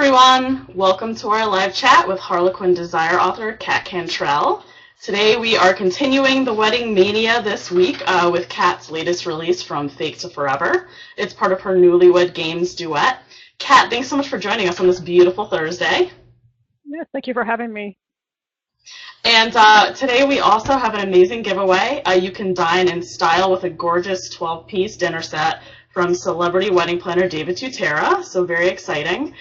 everyone! Welcome to our live chat with Harlequin Desire author Kat Cantrell. Today we are continuing the wedding mania this week with Kat's latest release, From Fake to Forever. It's part of her Newlywed Games duet. Kat, thanks so much for joining us on this beautiful Thursday. Yeah, thank you for having me. And today we also have an amazing giveaway. You can dine in style with a gorgeous 12-piece dinner set from celebrity wedding planner David Tutera, so very exciting.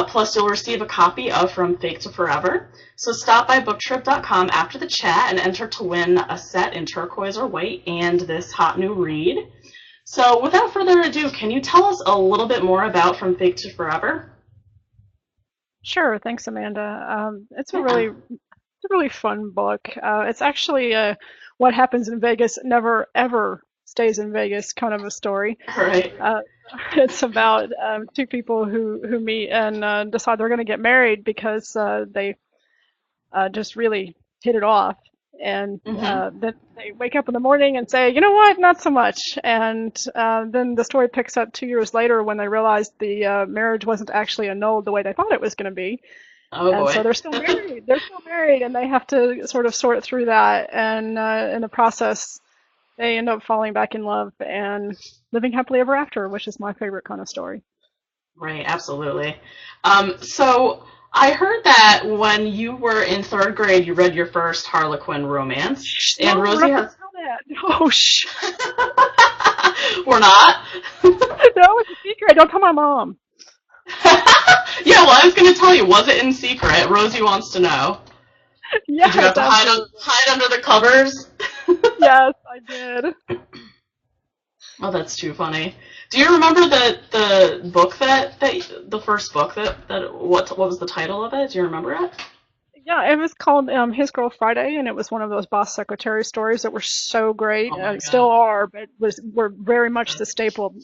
Plus, you'll receive a copy of From Fake to Forever. So stop by booktrib.com after the chat and enter to win a set in turquoise or white and this hot new read. So without further ado, can you tell us a little bit more about From Fake to Forever? Sure, thanks, Amanda. It's a Yeah. really fun book. It's actually what happens in Vegas never ever stays in Vegas kind of a story. All right. It's about two people who meet and decide they're going to get married because they just really hit it off. And Mm-hmm. then they wake up in the morning and say, you know what, not so much. And then the story picks up 2 years later when they realize the marriage wasn't actually annulled the way they thought it was going to be. Oh And so boy. they're still married. They're still married, and they have to sort of sort through that. And in the process, they end up falling back in love and living happily ever after, which is my favorite kind of story. Right, absolutely. So I heard that when you were in third grade, you read your first Harlequin romance, Shh, and no, we're Rosie not going to has. tell that. No, shh. We're not. No, it's a secret. Don't tell my mom. Yeah, well, I was going to tell you, was it in secret? Rosie wants to know. Did you have Yes, to absolutely. hide under the covers? Yes, I did. Oh, that's too funny. Do you remember the book that the first book that what was the title of it? Do you remember it? Yeah, it was called His Girl Friday, and it was one of those boss secretary stories that were so great, Oh my still God. are, but were very much the staple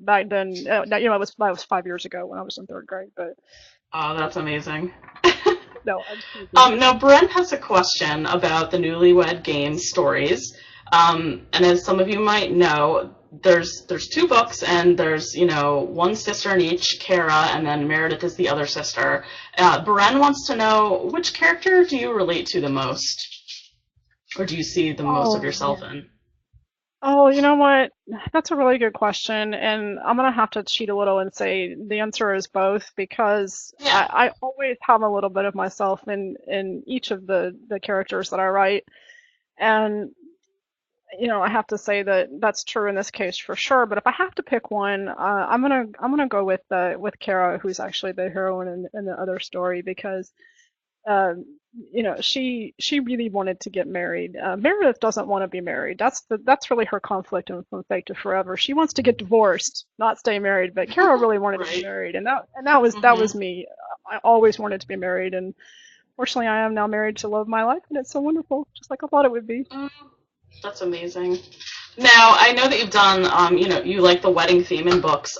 back then. That was 5 years ago when I was in third grade, but Oh, that's amazing. no, I'm teasing. Now, Brent has a question about the Newlywed Games stories. And as some of you might know, there's two books, and there's one sister in each, Kara, and then Meredith is the other sister. Bren wants to know, which character do you relate to the most, or do you see the most of Oh yourself man. in? Oh, you know what? That's a really good question, and I'm gonna have to cheat a little and say the answer is both because Yeah. I always have a little bit of myself in each of the characters that I write. And I have to say that that's true in this case for sure. But if I have to pick one, I'm gonna go with Kara, who's actually the heroine in the other story, because um, she really wanted to get married. Meredith doesn't want to be married. That's really her conflict in From Fake to Forever. She wants to get divorced, not stay married. But Kara really wanted to be Right. married, and that was Mm-hmm. me. I always wanted to be married, and fortunately, I am now married to love of my life, and it's so wonderful, just like I thought it would be. Mm, that's amazing. Now, I know that you've done, you like the wedding theme in books.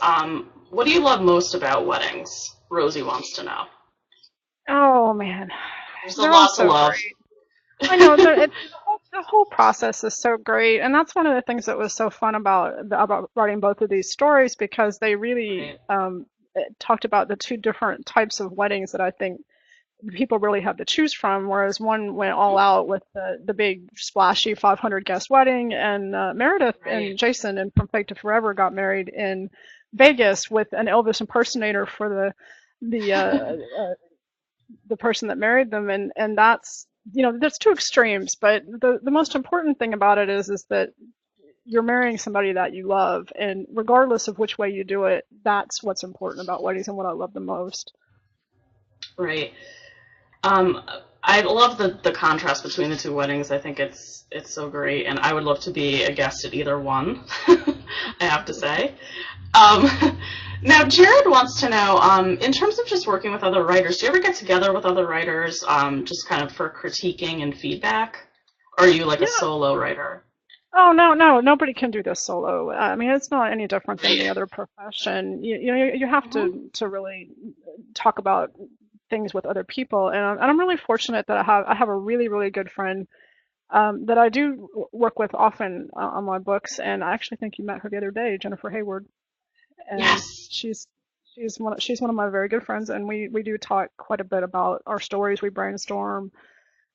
What do you love most about weddings? Rosie wants to know. Oh man, There's a they're all lot to so love. great. I know the whole process is so great, and that's one of the things that was so fun about writing both of these stories because they really Right. talked about the two different types of weddings that I think people really have to choose from. Whereas one went all out with the big splashy 500 guest wedding, and Meredith Right. and Jason and From Fake to Forever got married in Vegas with an Elvis impersonator for the person that married them, and that's there's two extremes, but the most important thing about it is that you're marrying somebody that you love, and regardless of which way you do it, that's what's important about weddings and what I love the most. Right. Um, I love the contrast between the two weddings. I think it's so great, and I would love to be a guest at either one. I have to say. Um, Now, Jared wants to know, in terms of just working with other writers, do you ever get together with other writers, just kind of for critiquing and feedback? Or are you like a Yeah. solo writer? Oh, no, no, nobody can do this solo. I mean, it's not any different than any Right. other profession. You have Mhm. to really talk about things with other people, and I'm really fortunate that I have a really really good friend that I do work with often on my books, and I actually think you met her the other day, Jennifer Hayward, and Yes. she's she's one of my very good friends, and we do talk quite a bit about our stories. We brainstorm.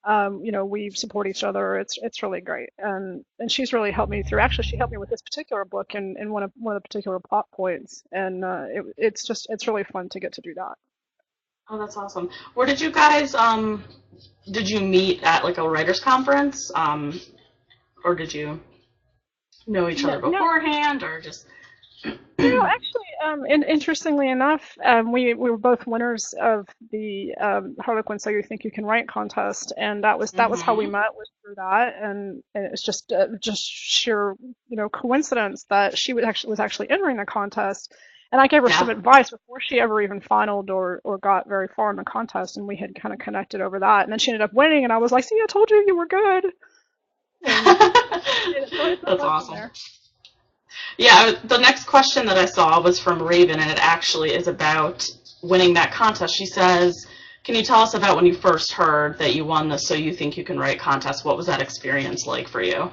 We support each other. It's really great, and she's really helped me through. Actually, she helped me with this particular book and one of the particular plot points, and it's really fun to get to do that. Oh, that's awesome. Where did you guys did you meet at like a writers conference? Or did you know each No, other no, beforehand or just actually, and interestingly enough, we were both winners of the Harlequin So You Think You Can Write contest, and that was how we Mhm. met, was through that, and it's just sheer coincidence that she was actually entering the contest, and I gave her some Yeah. advice before she ever even finaled or got very far in the contest, and we had kind of connected over that, and then she ended up winning, and I was like, "See, I told you you were good," and it's a That's lesson awesome. there. Yeah, the next question that I saw was from Raven, and it actually is about winning that contest. She says, "Can you tell us about when you first heard that you won the So You Think You Can Write contest? What was that experience like for you?"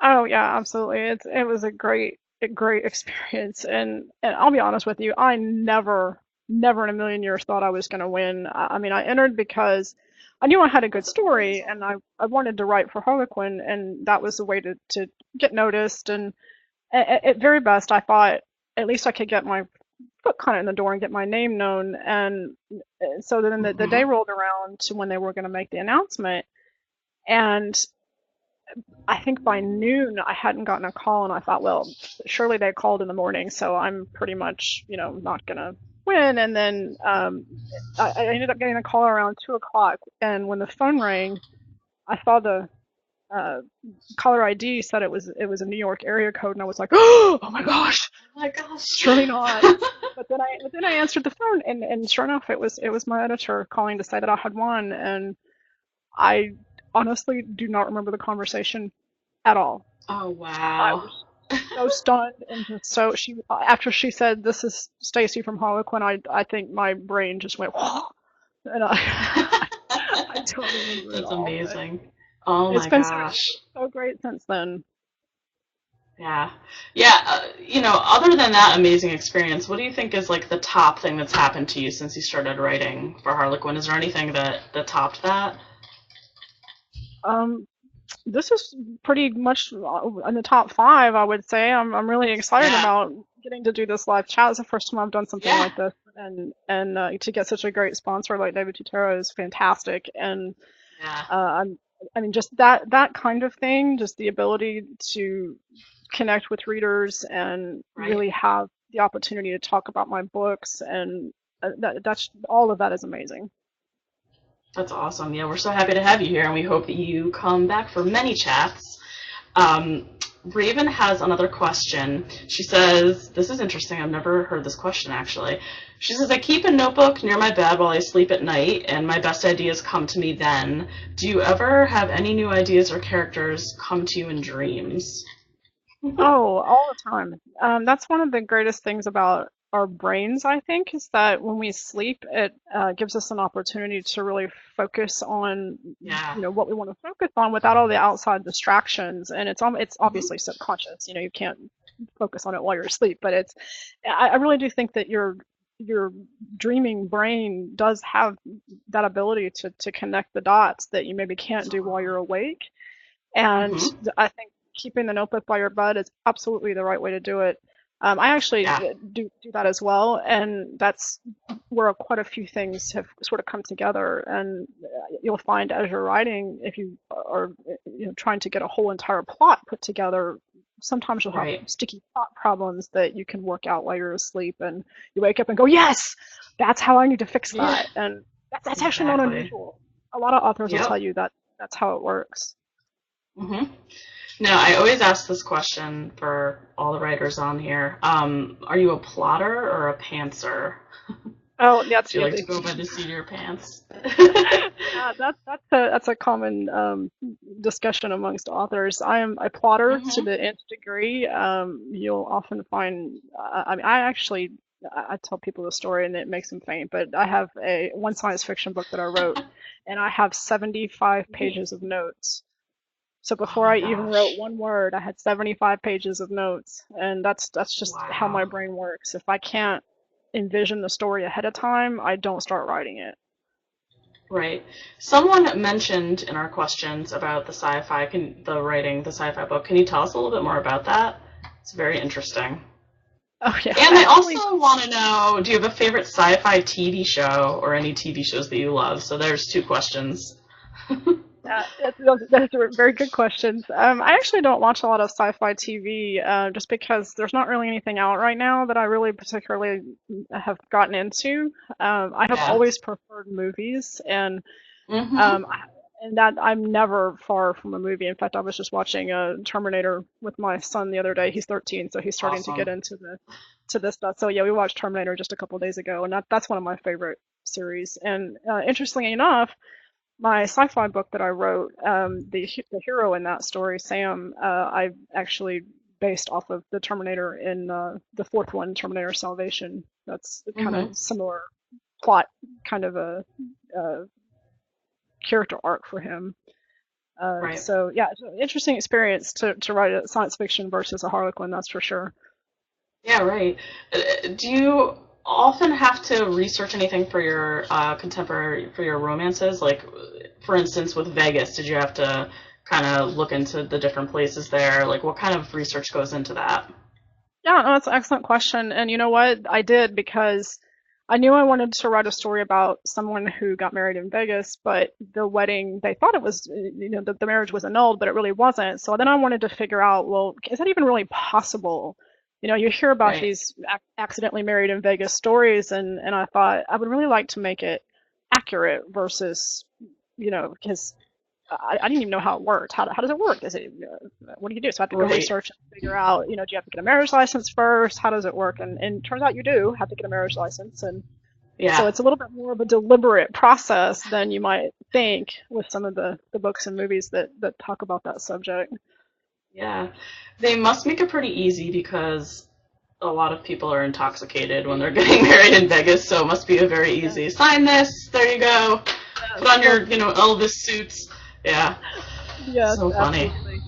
Oh yeah, absolutely. It was a great experience, and I'll be honest with you, I never in a million years thought I was going to win. I mean, I entered because I knew I had a good That's story, and amazing. I wanted to write for Harlequin, and that was the way to get noticed. And at very best, I thought at least I could get my foot kind of in the door and get my name known. And so then the day Hmm. rolled around to when they were going to make the announcement, and I think by noon I hadn't gotten a call, and I thought, well, surely they called in the morning, so I'm pretty much, not gonna win. And then I ended up getting a call around 2 o'clock, and when the phone rang, I saw the uh, caller ID said it was a New York area code, and I was like, oh my gosh, Oh my gosh. surely not. But then I answered the phone, and sure enough, it was my editor calling to say that I had won, and I honestly do not remember the conversation at all. Oh I wow. was so stunned and just so she after she said this is Stacy from Harlequin, I think my brain just went whoa, and I don't remember it That's all, but amazing. Oh it's my been so gosh. so great since then. Yeah. Yeah, other than that amazing experience, what do you think is like the top thing that's happened to you since you started writing for Harlequin? Is there anything that topped that? Um, this is pretty much in the top five, I would say. I'm really excited Yeah. about getting to do this live chat. It's the first time I've done something Yeah. like this, and to get such a great sponsor like David Tutero is fantastic. And Yeah. I mean, just that kind of thing, just the ability to connect with readers and Right. really have the opportunity to talk about my books, and that's all of that is amazing. That's awesome. Yeah, we're so happy to have you here, and we hope that you come back for many chats. Um, Raven has another question. She says, this is interesting. I've never heard this question actually. She says, I keep a notebook near my bed while I sleep at night, and my best ideas come to me then. Do you ever have any new ideas or characters come to you in dreams? Oh, all the time. That's one of the greatest things about our brains, I think, is that when we sleep, it gives us an opportunity to really focus on, Yeah. what we want to focus on without all the outside distractions. And it's Hmm. obviously subconscious. You can't focus on it while you're asleep, but I really do think that your dreaming brain does have that ability to connect the dots that you maybe can't do while you're awake. And Hmm. I think keeping the notebook by your bed is absolutely the right way to do it. I actually Yeah. do that as well, and that's where quite a few things have sort of come together. And you'll find as you're writing, if you are trying to get a whole entire plot put together, sometimes you'll have Right. sticky thought problems that you can work out while you're asleep, and you wake up and go, yes, that's how I need to fix Yeah. that. And that's actually not Exactly. unusual. A lot of authors will tell Yep. you that that's how it works. Hmm. Now, I always ask this question for all the writers on here. Are you a plotter or a pantser? Oh, that's Do you like to easy. go by the seat of your pants? Yeah, that's a common discussion amongst authors. I am a plotter to Hmm. the nth degree. You'll often find, I mean, I tell people the story and it makes them faint, but I have one science fiction book that I wrote, and I have 75 Neat. pages of notes. So Oh before my I even wrote gosh. one word, I had 75 pages of notes, and that's just how my Wow. brain works. If I can't envision the story ahead of time, I don't start writing it. Right. Someone mentioned in our questions about the sci-fi, the sci-fi book. Can you tell us a little bit more about that? It's very interesting. Oh yeah, And they actually, also want to know, do you have a favorite sci-fi TV show or any TV shows that you love? So there's two questions. that's a very good questions. I actually don't watch a lot of sci-fi TV, just because there's not really anything out right now that I really particularly have gotten into. I have Yeah. always preferred movies, Mm-hmm. um, I- and that I'm never far from a movie. In fact, I was just watching Terminator with my son the other day. He's 13, so he's starting to get Awesome. into the to this stuff. So yeah, we watched Terminator just a couple days ago, and that's one of my favorite series. And interestingly enough, my sci-fi book that I wrote, the hero in that story, Sam, I actually based off of the Terminator in the fourth one, Terminator Salvation. That's kind Mm-hmm. of similar plot, kind of a character arc for him. Right. So yeah, it's an interesting experience to write a science fiction versus a Harlequin, that's for sure. Yeah, right. Do you often have to research anything for your for your romances? Like, for instance, with Vegas, did you have to kind of look into the different places there? Like, what kind of research goes into that? Yeah, no, that's an excellent question. And you know what? I did because I knew I wanted to write a story about someone who got married in Vegas, but the wedding, they thought it was, the marriage was annulled, but it really wasn't. So then I wanted to figure out, well, is that even really possible? You hear about Right. these accidentally married in Vegas stories, and I thought I would really like to make it accurate versus, because I didn't even know how it worked. How does it work? What do you do? So I have to go Right. research and figure out, do you have to get a marriage license first? How does it work? And it turns out you do have to get a marriage license. And so Yeah. it's a little bit more of a deliberate process than you might think with some of the books and movies that talk about that subject. Yeah. They must make it pretty easy because a lot of people are intoxicated when they're getting married in Vegas, so it must be a very Yeah, easy. Sign this. There you go. yes, Put on well, your, Elvis suits. Yeah. yes, So funny. absolutely.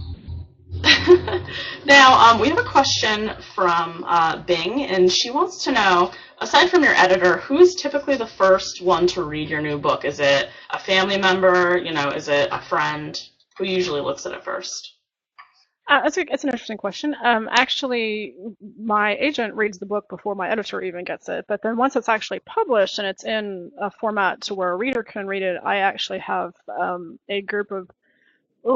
Now, we have a question from Bing, and she wants to know, aside from your editor, who's typically the first one to read your new book? Is it a family member? Is it a friend? Who usually looks at it first? It's an interesting question. Actually, my agent reads the book before my editor even gets it. But then once it's actually published and it's in a format to where a reader can read it, I actually have a group of,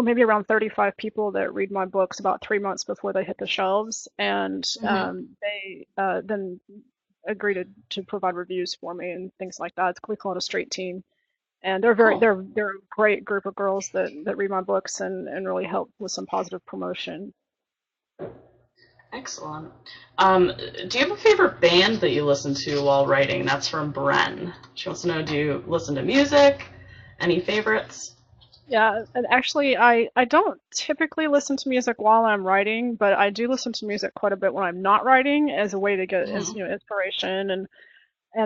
maybe around 35 people that read my books about 3 months before they hit the shelves, and Hmm. they then agree to provide reviews for me and things like that. We call it a straight team. And Cool. they're a great group of girls that read my books and really help with some positive promotion. Excellent. Do you have a favorite band that you listen to while writing? That's from Bren. She wants to know, do you listen to music? Any favorites? Yeah, and actually, I don't typically listen to music while I'm writing, but I do listen to music quite a bit when I'm not writing as a way to get as Hmm. inspiration and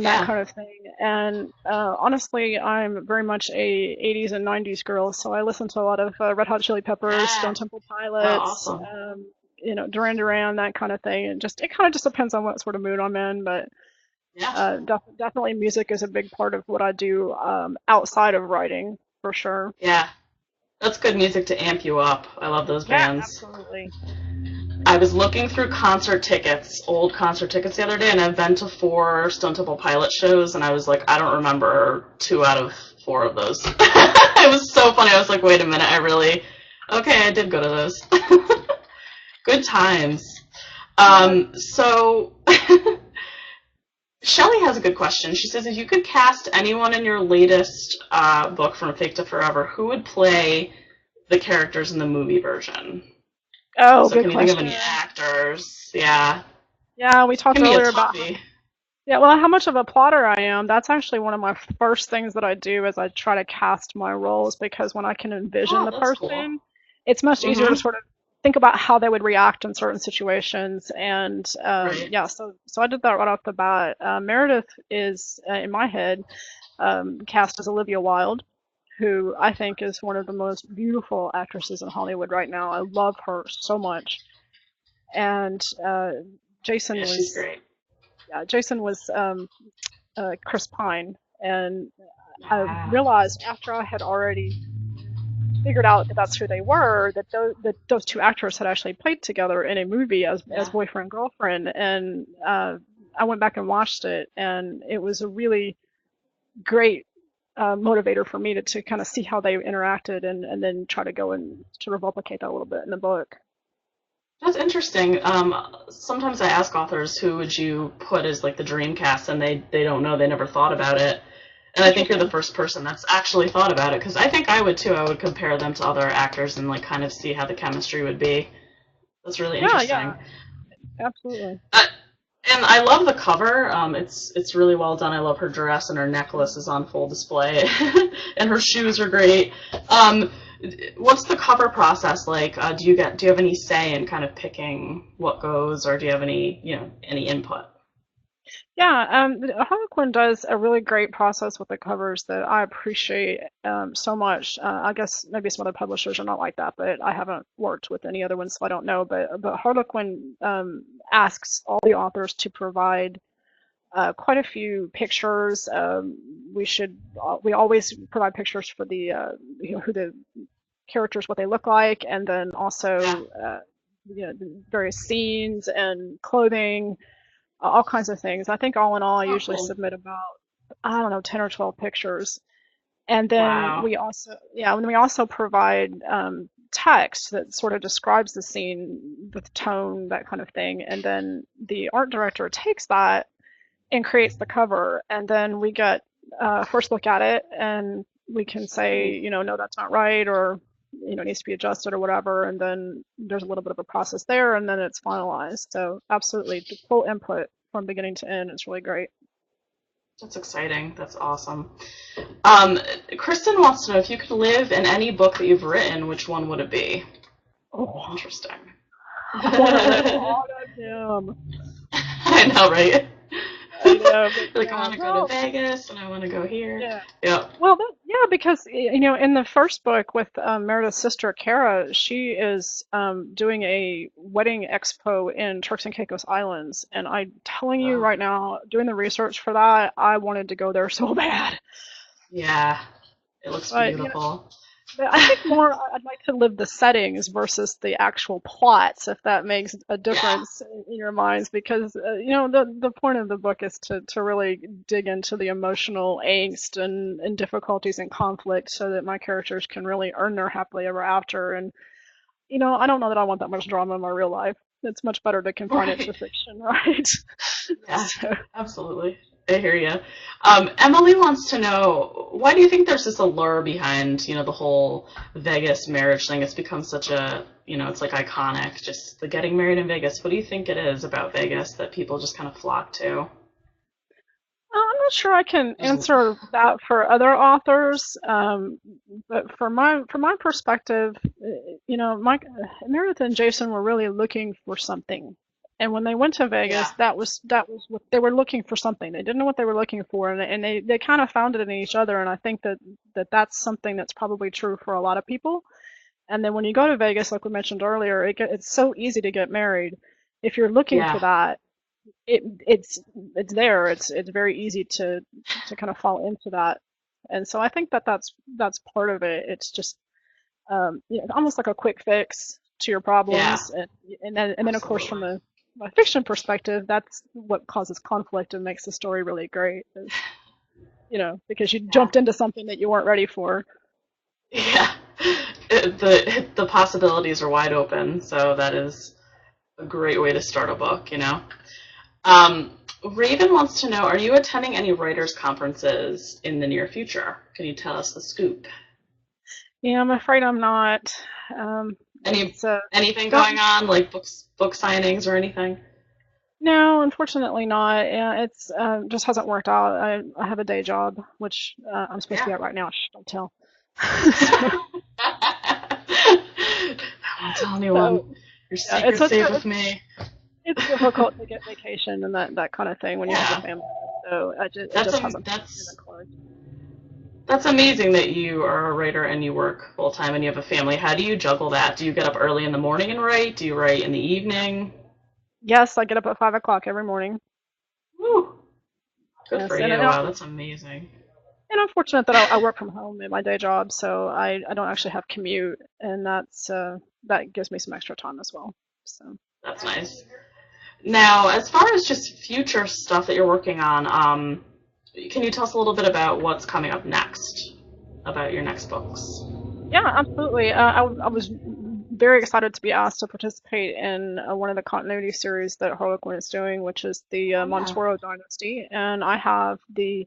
that Yeah. kind of thing. And honestly, I'm very much a 80s and 90s girl, so I listen to a lot of Red Hot Chili Peppers, Yeah. Stone Temple Wow, Pilots, awesome. Duran, that kind of thing. And it kind of just depends on what sort of mood I'm in, but Yeah. definitely music is a big part of what I do outside of writing, for sure. Yeah. That's good music to amp you up. I love those Yeah, bands. absolutely. I was looking through concert tickets, old concert tickets the other day, and I've been to 4 Stone Temple Pilot shows, and I was like, I don't remember 2 out of 4 of those. It was so funny. I was like, wait a minute, okay, I did go to those. Good times. Yeah. So Shelley has a good question. She says, if you could cast anyone in your latest book, From Fake to Forever, who would play the characters in the movie version? Oh, So good can you think of question. any actors? Yeah. Yeah, we talked Can be a earlier about toughie. yeah, well, how much of a plotter I am. That's actually one of my first things that I do is I try to cast my roles because when I can envision Oh, the that's cool. person, it's much easier to Mm-hmm. sort of think about how they would react in certain situations. And Right. yeah, so I did that right off the bat. Meredith is in my head cast as Olivia Wilde, who I think is one of the most beautiful actresses in Hollywood right now. I love her so much. And Jason Yeah, she's was great. yeah, Jason was Chris Pine, and I Ah, realized after I had already figured out that that's who they were, that those two actors had actually played together in a movie as yeah. boyfriend girlfriend, and I went back and watched it, and it was a really great motivator for me to kind of see how they interacted and then try to go and sort of replicate that a little bit in the book. That's interesting. Sometimes I ask authors who would you put as like the dream cast, and they don't know, they never thought about it. And I think you're the Interesting. first person that's actually thought about it, because I think I would too. I would compare them to other actors and like kind of see how the chemistry would be. That's really Yeah, yeah, interesting. absolutely. Uh, and I love the cover. It's really well done. I love her dress, and her necklace is on full display, and her shoes are great. Um, what's the cover process like? Do you have any say in kind of picking what goes, or do you have any input? Yeah, Harlequin does a really great process with the covers that I appreciate so much. I guess maybe some other publishers are not like that, but I haven't worked with any other ones, so I don't know. But Harlequin asks all the authors to provide quite a few pictures. We always provide pictures for the who the characters, what they look like, and then Yeah. also the various scenes and clothing, all kinds of things. I think all in all, I Oh, usually cool. submit about, I don't know, 10 or 12 pictures. And then Wow. we also provide text that sort of describes the scene, the tone, that kind of thing. And then the art director takes that and creates the cover. And then we get first look at it, and we can say, Cool. no, that's not right, or it needs to be adjusted or whatever. And then there's a little bit of a process there, and then it's finalized. So absolutely, the full input from beginning to end. It's really great. That's exciting. That's awesome. Um, Kristen wants to know if you could live in any book that you've written, which one would it be? Oh, Interesting. I want to live I all of them. know, right? I know, but Like, I yeah, want to go to well, Vegas and I want to go here. yeah. Yep. Well, yeah, because in the first book with Meredith's sister Kara, she is doing a wedding expo in Turks and Caicos Islands, and I'm telling you Wow. right now, doing the research for that, I wanted to go there so bad. Yeah, it looks But beautiful. but I think more I'd like to live the settings versus the actual plots, if that makes a Yeah. difference in your minds, because the point of the book is to really dig into the emotional angst and difficulties and conflict so that my characters can really earn their happily ever after. And I don't know that I want that much drama in my real life. It's much better to confine it to Right. fiction, right? Yeah, So. absolutely. I hear you. Emily wants to know, why do you think there's this allure behind, the whole Vegas marriage thing? It's become such it's like iconic, just the getting married in Vegas. What do you think it is about Vegas that people just kind of flock to? I'm not sure I can There's- answer that for other authors, but from my perspective, Mike, Meredith and Jason were really looking for something, and when they went to Yeah, Vegas, that was what they were looking for. Something they didn't know what they were looking for, and they kind of found it in each other, and I think that's something that's probably true for a lot of people. And then when you go to Vegas, like we mentioned earlier, it's so easy to get married. If you're looking for yeah, that, it's there. It's very easy to kind of fall into that, and so I think that's part of it. It's just almost like a quick fix to your yeah, problems, and then of course from absolutely. a fiction perspective, that's what causes conflict and makes the story really great. Is because you Yeah, jumped into something that you weren't ready for. yeah. The possibilities are wide open, so that is a great way to start a book. Um, Raven wants to know, are you attending any writers' conferences in the near future? Can you tell us the scoop? Yeah, I'm afraid I'm not. Um, Any it's anything going don't on, like book signings or anything? No, unfortunately not. Yeah, it's just hasn't worked out. I have a day job, which I'm supposed to Yeah. be at right now. Shh, don't tell. So, I won't tell so anyone. Your yeah, it's secret's it's safe with me. it's difficult to get vacation and that kind of thing when you have a Yeah. family. So it That's just a, hasn't been that's close. that's amazing that you are a writer and you work full time and you have a family. How do you juggle that? Do you get up early in the morning and write? Do you write in the evening? Yes, I get up at 5 o'clock every morning. Good for Yes, you. Wow, that's amazing. and I'm fortunate that I work from home in my day job, so I don't actually have commute, and that gives me some extra time as well. So. That's nice. Now, as far as just future stuff that you're working on, can you tell us a little bit about what's coming up next, about your next books? Yeah, absolutely. I was very excited to be asked to participate in one of the continuity series that Harlequin is doing, which is the Oh yeah. Montoro Dynasty. And I have the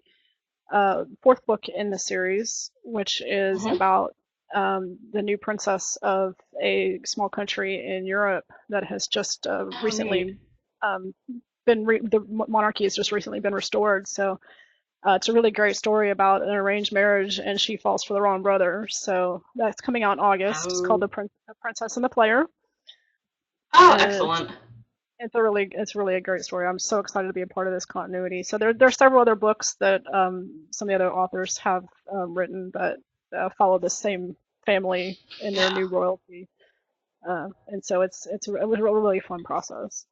fourth book in the series, which is Hmm. about the new princess of a small country in Europe that has just Oh, neat. recently um, the monarchy has just recently been restored. So it's a really great story about an arranged marriage, and she falls for the wrong brother. So that's coming out in August. It's called Oh. The Princess and the Player, Oh, and excellent. it's really a great story. I'm so excited to be a part of this continuity. So there's several other books that some of the other authors have written that follow the same family in their Yeah. new royalty, and so it was a really fun process.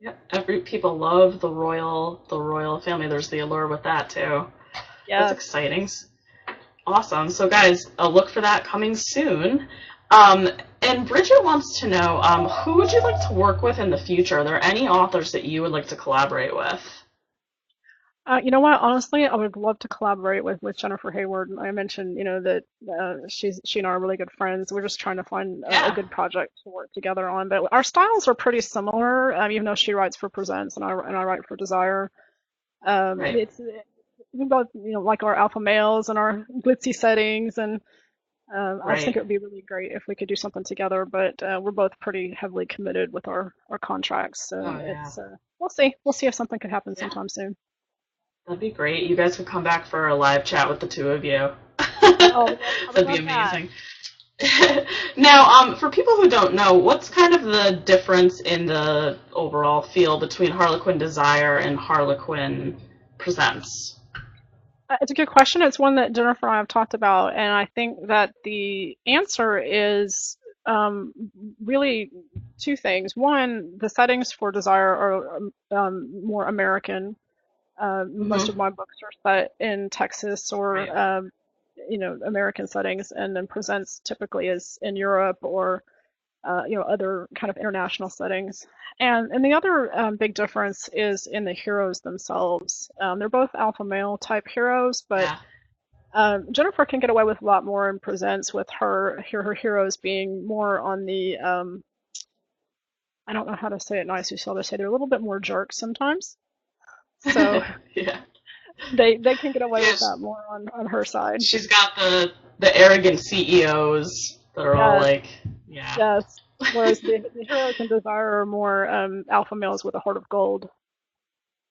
Yep. Every people love the royal family. There's the allure with that too. That's Yes. exciting. Awesome. So guys, look for that coming soon. Um, and Bridget wants to know, who would you like to work with in the future? Are there any authors that you would like to collaborate with? You know what? Honestly, I would love to collaborate with Jennifer Hayward. I mentioned, that she and I are really good friends. We're just trying to find a Yeah. good project to work together on. But our styles are pretty similar, even though she writes for Presents and I write for Desire. Right. It's we both, like our alpha males and our glitzy settings, and I just think Right. it would be really great if we could do something together. But we're both pretty heavily committed with our contracts, so Oh yeah. we'll see if something could happen Yeah. sometime soon. That'd be great. You guys could come back for a live chat with the two of you. Oh, I would That'd be love that. amazing. Now, for people who don't know, what's kind of the difference in the overall feel between Harlequin Desire and Harlequin Presents? It's a good question. It's one that Jennifer and I have talked about, and I think that the answer is um, really two things. One, the settings for Desire are more American. Most of Hmm. my books are set in Texas or Right. American settings, and then Presents typically is in Europe or other kind of international settings. And the other big difference is in the heroes themselves. They're both alpha male type heroes, but Yeah. Jennifer can get away with a lot more and presents with her heroes being more on the I don't know how to say it nicely, so I'll just say they're a little bit more jerks sometimes. So Yeah. they can get away with Yes. that more on her side. She's got the arrogant CEOs that are all Yes, like, yeah. yes. Whereas the heroes in Desire are more alpha males with a heart of gold.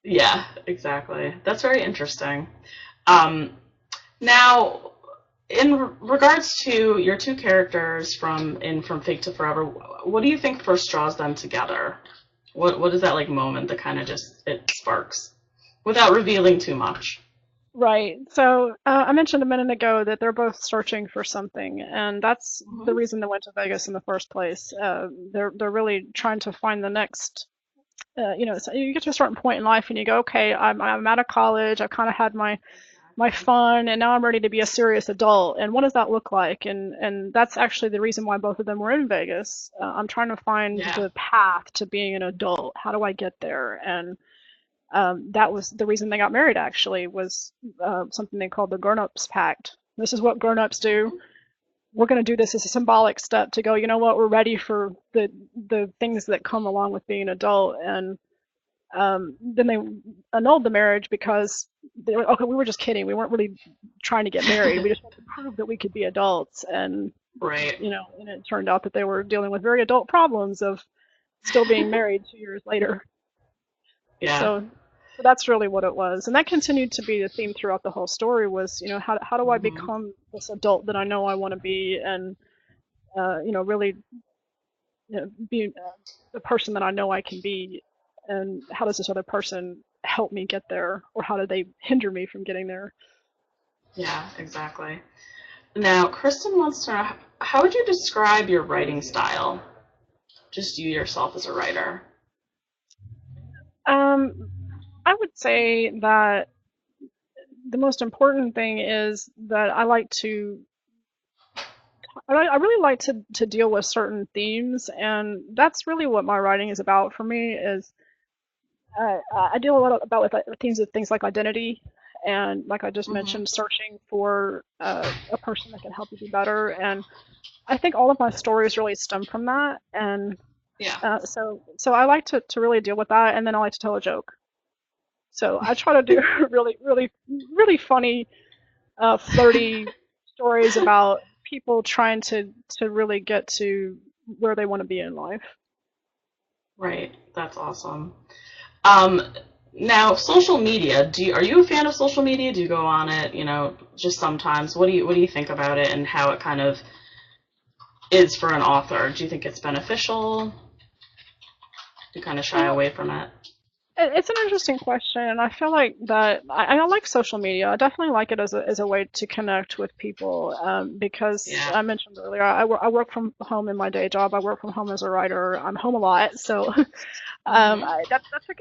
Yeah, exactly. That's very interesting. Um, Now, in regards to your two characters from Fake to Forever, what do you think first draws them together? What is that like moment that kind of just it sparks without revealing too much? Right. So I mentioned a minute ago that they're both searching for something, and that's the Hmm. reason they went to Vegas in the first place. They're really trying to find the next. So you get to a certain point in life, and you go, okay, I'm out of college. I've kind of had my fun, and now I'm ready to be a serious adult. And what does that look like? And that's actually the reason why both of them were in Vegas. I'm trying to find Yeah. the path to being an adult. How do I get there? And that was the reason they got married, actually, was something they called the grown-ups pact. This is what grown-ups do. Hmm. We're going to do this as a symbolic step to go, you know what, we're ready for the things that come along with being an adult. And then they annulled the marriage because they were, okay, we were just kidding. We weren't really trying to get married. We just wanted to prove that we could be adults. And, Right. and it turned out that they were dealing with very adult problems of still being married 2 years later. Yeah. So that's really what it was, and that continued to be the theme throughout the whole story. Was how do I Hmm. become this adult that I know I want to be, and really be the person that I know I can be, and how does this other person help me get there, or how do they hinder me from getting there? Yeah, exactly. Now, Kristen wants to know how would you describe your writing style? Just you yourself as a writer. Um, I would say that the most important thing is that I really like to deal with certain themes, and that's really what my writing is about for me. Is I deal a lot about with themes of things like identity, and like I just Hmm. mentioned, searching for a person that can help you be better. And I think all of my stories really stem from that. And Yeah. so I like to really deal with that, and then I like to tell a joke. So I try to do really funny, flirty stories about people trying to really get to where they want to be in life. Right. That's awesome. Um, Now, social media. Are you a fan of social media? Do you go on it? Just sometimes. What do you think about it and how it kind of is for an author? Do you think it's beneficial? Do you kind of shy Well, away from it? it's an interesting question, and I feel like that I like social media. I definitely like it as a way to connect with people, because Yeah. I mentioned earlier, I work from home in my day job. I work from home as a writer. I'm home a lot, so Hmm.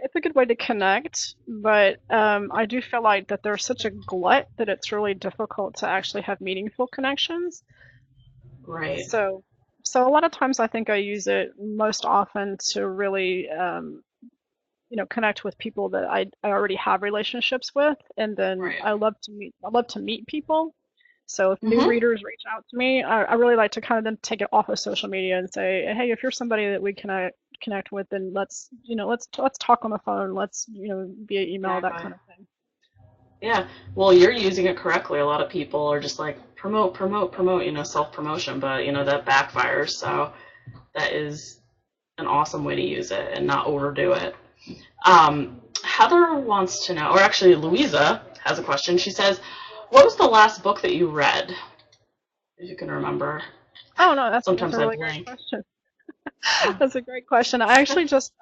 it's a good way to connect. But I do feel like that there's such a glut that it's really difficult to actually have meaningful connections. Right. So so a lot of times I think I use it most often to really connect with people that I already have relationships with, and then Right. I love to meet people. So if new Hmm. readers reach out to me, I really like to kind of then take it off of social media and say, hey, if you're somebody that we can connect with, then let's talk on the phone, let's via email, that Exactly. kind of thing. Yeah. Well, you're using it correctly. A lot of people are just like promote, promote, promote, self-promotion, but that backfires. So that is an awesome way to use it and not overdo it. Heather wants to know, or actually Louisa has a question. She says, "What was the last book that you read?" If you can remember. Oh no, that's Sometimes a I really great blank. question. That's a great question. I actually just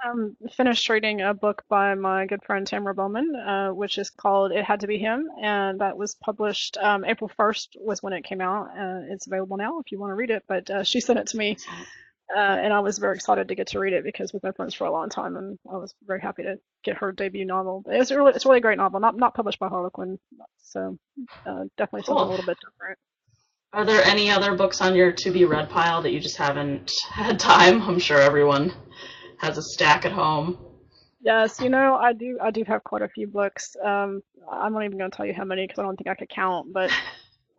finished reading a book by my good friend Tamara Bowman, which is called It Had to Be Him, and that was published April 1st was when it came out. It's available now if you want to read it, but she sent it to me, Excellent. and I was very excited to get to read it because we've been friends for a long time, and I was very happy to get her debut novel. It's a really great novel, not published by Harlequin, so definitely something a Cool. little bit different. Are there any other books on your to be read pile that you just haven't had time? I'm sure everyone has a stack at home. Yes, I do have quite a few books. I'm not even going to tell you how many because I don't think I could count, but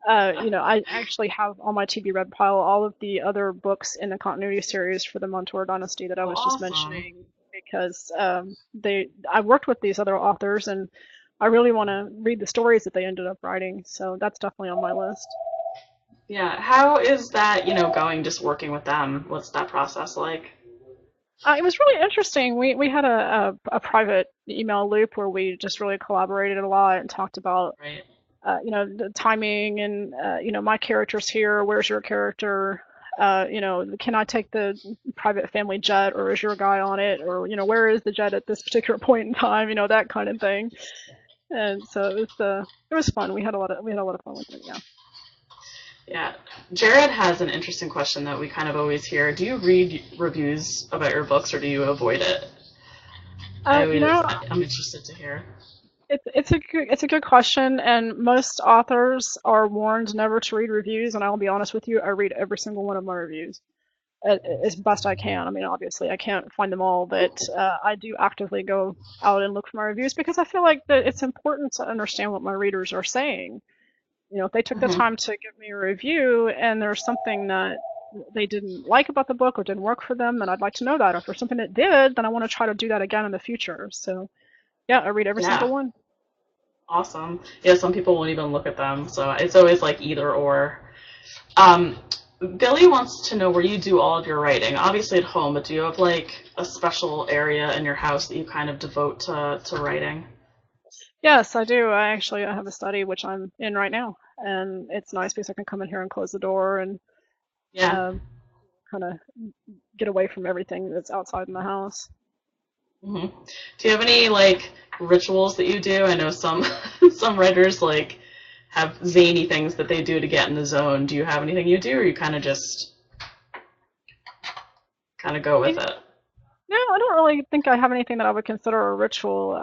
I actually have on my to-be read pile all of the other books in the continuity series for the Montour Dynasty that I Oh, was just awesome. mentioning because I worked with these other authors and I really want to read the stories that they ended up writing, so that's definitely on my list. Yeah. How is that, going just working with them? What's that process like? It was really interesting. We had a private email loop where we just really collaborated a lot and talked about Right. the timing and my character's here. Where's your character? Can I take the private family jet, or is your guy on it? Or where is the jet at this particular point in time? That kind of thing. And so it was fun. We had a lot of fun with it. Yeah. Yeah. Jared has an interesting question that we kind of always hear. Do you read reviews about your books or do you avoid it? Uh, you know, I'm interested to hear. it's a good question, and most authors are warned never to read reviews. And I'll be honest with you, I read every single one of my reviews as best I can. I mean, obviously, I can't find them all, but I do actively go out and look for my reviews because I feel like that it's important to understand what my readers are saying. If they took the Hmm. time to give me a review and there's something that they didn't like about the book or didn't work for them, then I'd like to know that. If there's something that did, then I want to try to do that again in the future. So, yeah, I read every single Yeah. one. Awesome. Yeah, some people won't even look at them, so it's always like either or. Um, Billy wants to know where you do all of your writing. Obviously at home, but do you have like a special area in your house that you kind of devote to writing? Yes, I do. I have a study which I'm in right now, and it's nice because I can come in here and close the door and Yeah. um, kind of get away from everything that's outside in the house. Hmm. Do you have any like rituals that you do? I know some some writers like have zany things that they do to get in the zone. Do you have anything you do, or you kind of just kind of go with I, it? no, I don't really think I have anything that I would consider a ritual.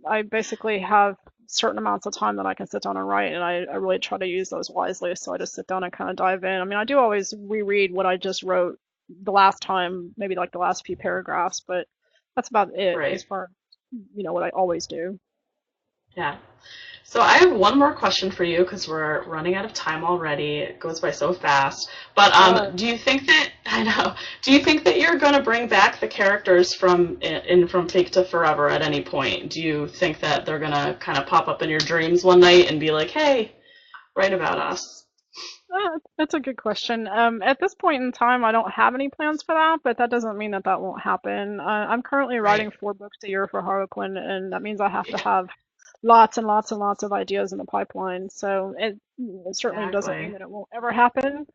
I basically have certain amounts of time that I can sit down and write, and I really try to use those wisely. So I just sit down and kind of dive in. I mean, I do always reread what I just wrote the last time, maybe like the last few paragraphs, but that's about it as Right. far as, what I always do. Yeah. So I have one more question for you because we're running out of time already. It goes by so fast. But Uh, do you think that I know? Do you think that you're going to bring back the characters from Fake to Forever at any point? Do you think that they're going to kind of pop up in your dreams one night and be like, "Hey, write about us"? that's a good question. At this point in time, I don't have any plans for that, but that doesn't mean that that won't happen. I'm currently Right. writing 4 books a year for Harlequin, and that means I have to have lots and lots and lots of ideas in the pipeline. So it certainly doesn't mean Exactly. that it won't ever happen.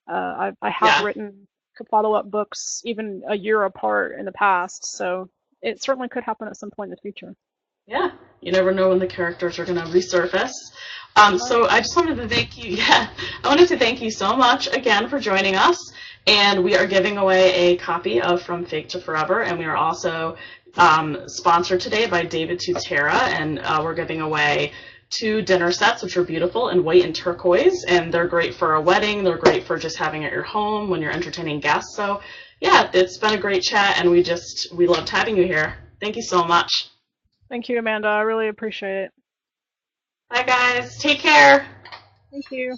I have Yeah. written follow-up books even a year apart in the past, so it certainly could happen at some point in the future. Yeah, you never know when the characters are going to resurface. Right. So I just wanted to thank you. Yeah, I wanted to thank you so much again for joining us. And we are giving away a copy of From Fake to Forever, and we are also sponsored today by David Tutera, and we're giving away 2 dinner sets, which are beautiful in white and turquoise, and they're great for a wedding. They're great for just having at your home when you're entertaining guests. So yeah, it's been a great chat, and we loved having you here. Thank you so much. Thank you, Amanda. I really appreciate it. Bye, guys. Take care. Thank you.